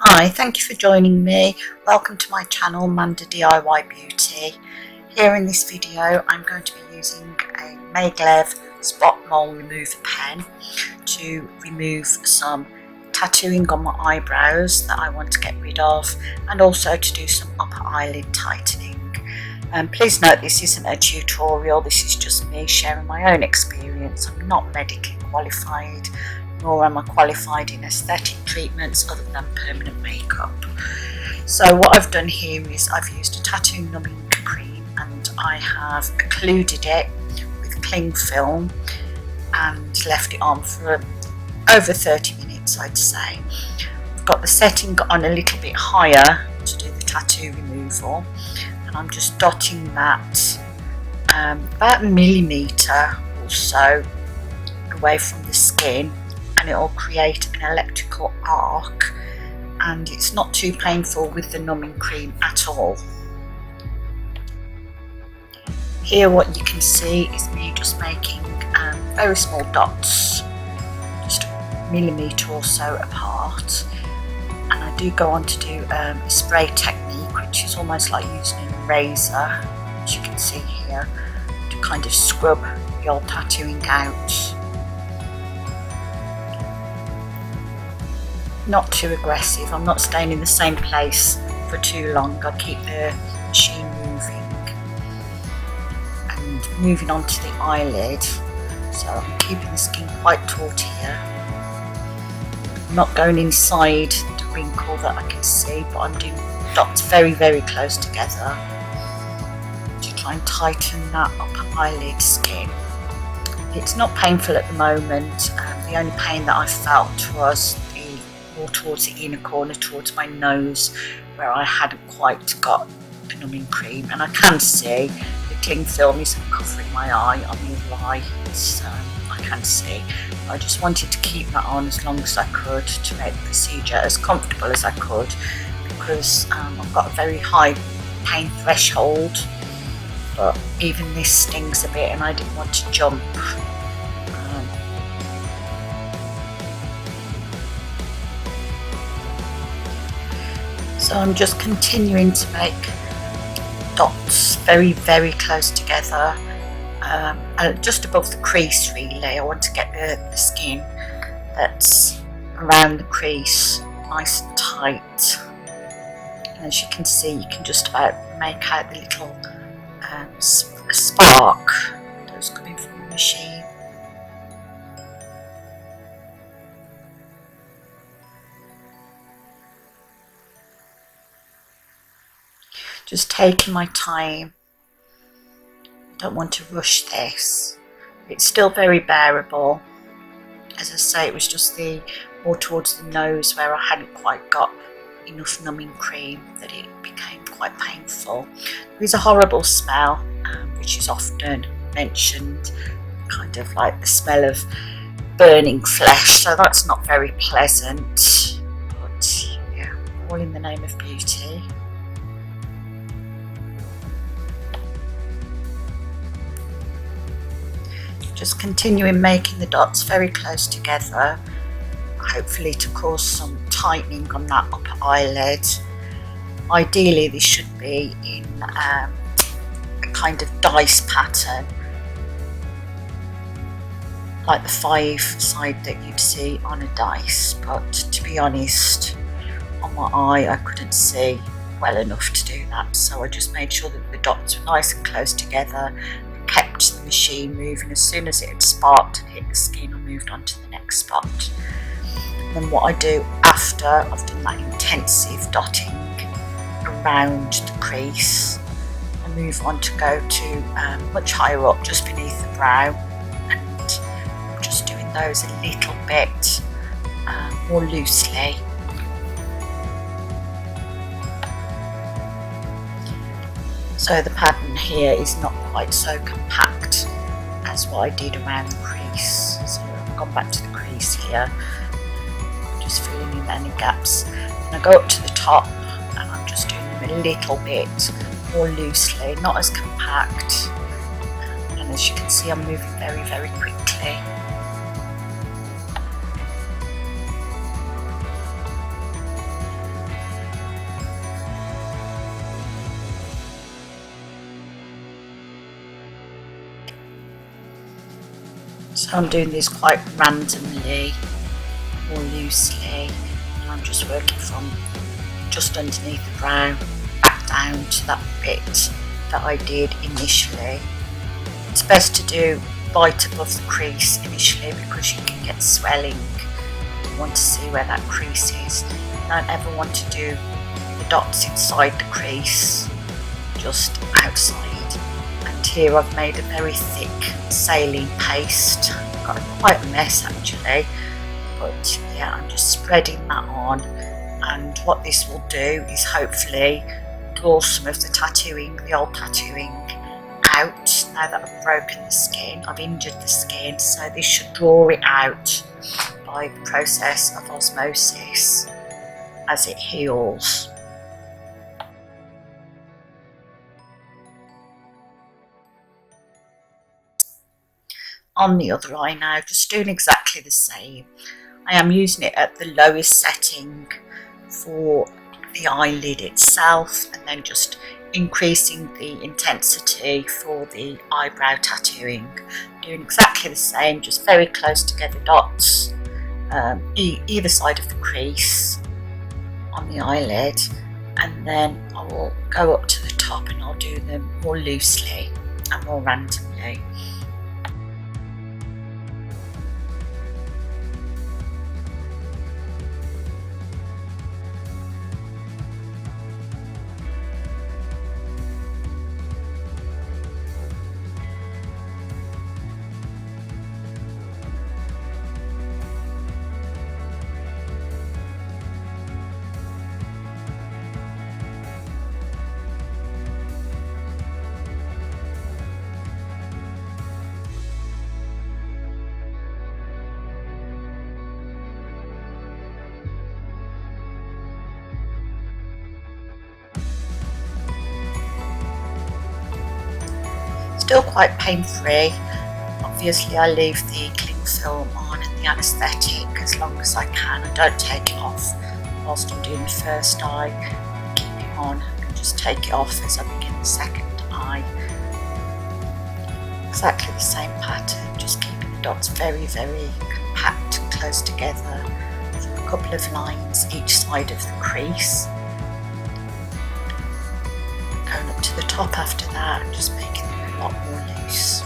Hi, thank you for joining me. Welcome to my channel, Manda DIY Beauty. Here in this video I'm going to be using a Maglev spot mole remover pen to remove some tattooing on my eyebrows that I want to get rid of, and also to do some upper eyelid tightening. Please note this isn't a tutorial, this is just me sharing my own experience. I'm not medically qualified, nor am I qualified in aesthetic treatments other than permanent makeup. So what I've done here is I've used a tattoo numbing cream and I have occluded it with cling film and left it on for over 30 minutes, I'd say. I've got the setting on a little bit higher to do the tattoo removal, and I'm just dotting that about a millimetre or so away from the skin, and it will create an electrical arc, and it's not too painful with the numbing cream at all. Here what you can see is me just making very small dots, just a millimetre or so apart, and I do go on to do a spray technique, which is almost like using a razor, as you can see here, to kind of scrub the old tattooing out. Not too aggressive, I'm not staying in the same place for too long, I keep the machine moving and moving on to the eyelid, so I'm keeping the skin quite taut here. I'm not going inside the wrinkle that I can see, but I'm doing dots very close together to try and tighten that upper eyelid skin. It's not painful at the moment, the only pain that I felt was more towards the inner corner, towards my nose, where I hadn't quite got the numbing cream, and I can see the cling film isn't covering my eye on the other eye. I can see. I just wanted to keep that on as long as I could to make the procedure as comfortable as I could, because I've got a very high pain threshold, but even this stings a bit and I didn't want to jump. So I'm just continuing to make dots very close together, just above the crease really. I want to get the skin that's around the crease nice and tight. And as you can see, you can just about make out the little spark that was coming from the machine. Just taking my time, don't want to rush this. It's still very bearable. As I say, it was just more towards the nose where I hadn't quite got enough numbing cream that it became quite painful. There's a horrible smell, which is often mentioned, kind of like the smell of burning flesh, so that's not very pleasant, but yeah, all in the name of beauty. Just continuing making the dots very close together, hopefully to cause some tightening on that upper eyelid. Ideally this should be in a kind of dice pattern, like the 5 side that you'd see on a dice, but to be honest, on my eye I couldn't see well enough to do that, so I just made sure that the dots were nice and close together, kept the machine moving. As soon as it had sparked and hit the skin, I moved on to the next spot. And then what I do after I've done that intensive dotting around the crease, I move on to go to much higher up, just beneath the brow, and I'm just doing those a little bit more loosely. So the pattern here is not quite so compact as what I did around the crease. So I've gone back to the crease here, just filling in any gaps. And I go up to the top and I'm just doing them a little bit more loosely, not as compact. And as you can see, I'm moving very quickly. So I'm doing this quite randomly or loosely, and I'm just working from just underneath the brow back down to that bit that I did initially. It's best to do right above the crease initially because you can get swelling. You want to see where that crease is. You don't ever want to do the dots inside the crease, just outside. And here I've made a very thick saline paste. Got quite a mess actually, but yeah, I'm just spreading that on, and what this will do is hopefully draw some of the tattooing, the old tattooing, out. Now that I've broken the skin, I've injured the skin, so this should draw it out by the process of osmosis as it heals. On the other eye now, just doing exactly the same. I am using it at the lowest setting for the eyelid itself, and then just increasing the intensity for the eyebrow tattooing. Doing exactly the same, just very close together dots, either side of the crease on the eyelid, and then I will go up to the top and I'll do them more loosely and more randomly. Still quite pain-free. Obviously I leave the cling film on and the anaesthetic as long as I can. I don't take it off whilst I'm doing the first eye. I keep it on and just take it off as I begin the second eye. Exactly the same pattern, just keeping the dots very, very compact and close together. A couple of lines each side of the crease. Going up to the top after that and just making them a lot more loose.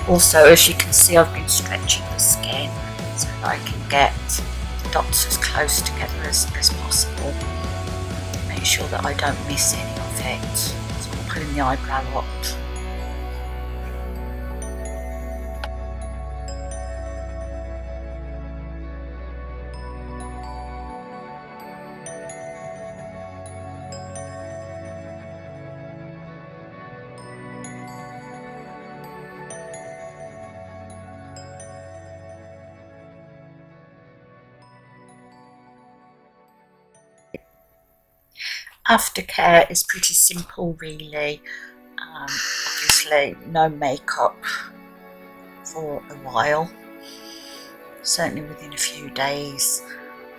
Also, as you can see, I've been stretching the skin so that I can get the dots as close together as possible. Make sure that I don't miss any of it. So I'm pulling the eyebrow up. Aftercare is pretty simple really. Obviously no makeup for a while, certainly within a few days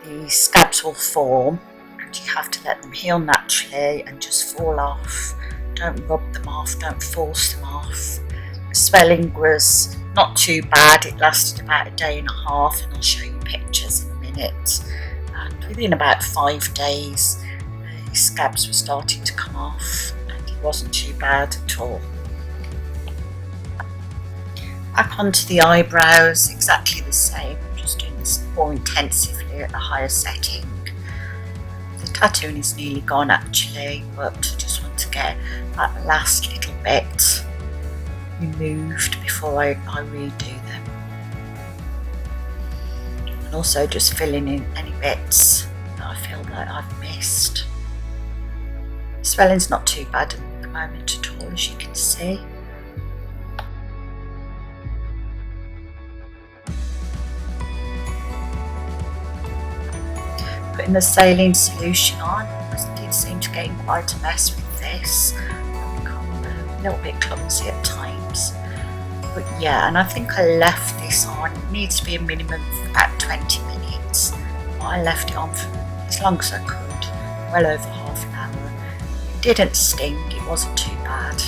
the scabs will form and you have to let them heal naturally and just fall off. Don't rub them off, don't force them off. The swelling was not too bad, it lasted about a day and a half, and I'll show you pictures in a minute, and within about 5 days the scabs were starting to come off and it wasn't too bad at all. Back onto the eyebrows, exactly the same, I'm just doing this more intensively at the higher setting. The tattooing is nearly gone actually, but I just want to get that last little bit removed before I redo them. and also just filling in any bits that I feel like I've missed. Swelling's not too bad at the moment at all, as you can see. Putting the saline solution on, I did seem to get in quite a mess with this. I've become a little bit clumsy at times. But yeah, and I think I left this on. It needs to be a minimum of about 20 minutes. But I left it on for as long as I could, well over half an hour. It didn't sting, it wasn't too bad.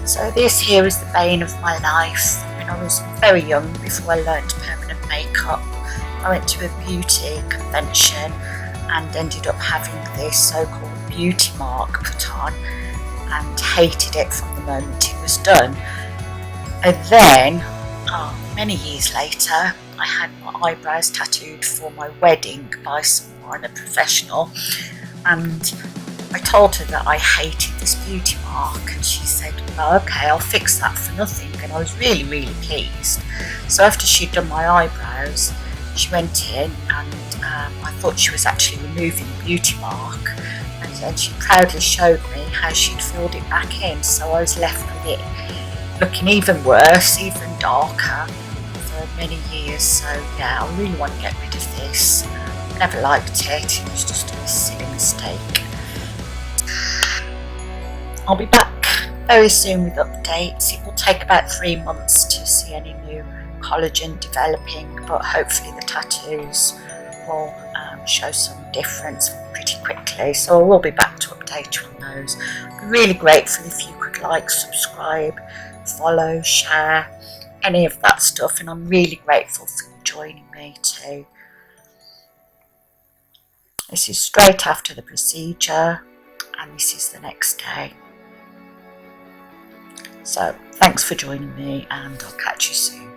So this here is the bane of my life. When I was very young, before I learnt permanent makeup, I went to a beauty convention and ended up having this so-called beauty mark put on and hated it from the moment it was done. And then, many years later, I had my eyebrows tattooed for my wedding by someone, a professional, and I told her that I hated this beauty mark, and she said, oh, okay, I'll fix that for nothing, and I was really, really pleased. So after she'd done my eyebrows, she went in and I thought she was actually removing the beauty mark, and then she proudly showed me how she'd filled it back in, so I was left with it looking even worse, even darker for many years. So yeah, I really want to get rid of this. Never liked it, it was just a silly mistake. I'll be back very soon with updates. It will take about 3 months to see any new collagen developing, but hopefully the tattoos will show some difference pretty quickly. So I will be back to update you on those. I'm really grateful if you could like, subscribe, follow, share, any of that stuff, and I'm really grateful for you joining me too. This is straight after the procedure, and this is the next day. So thanks for joining me, and I'll catch you soon.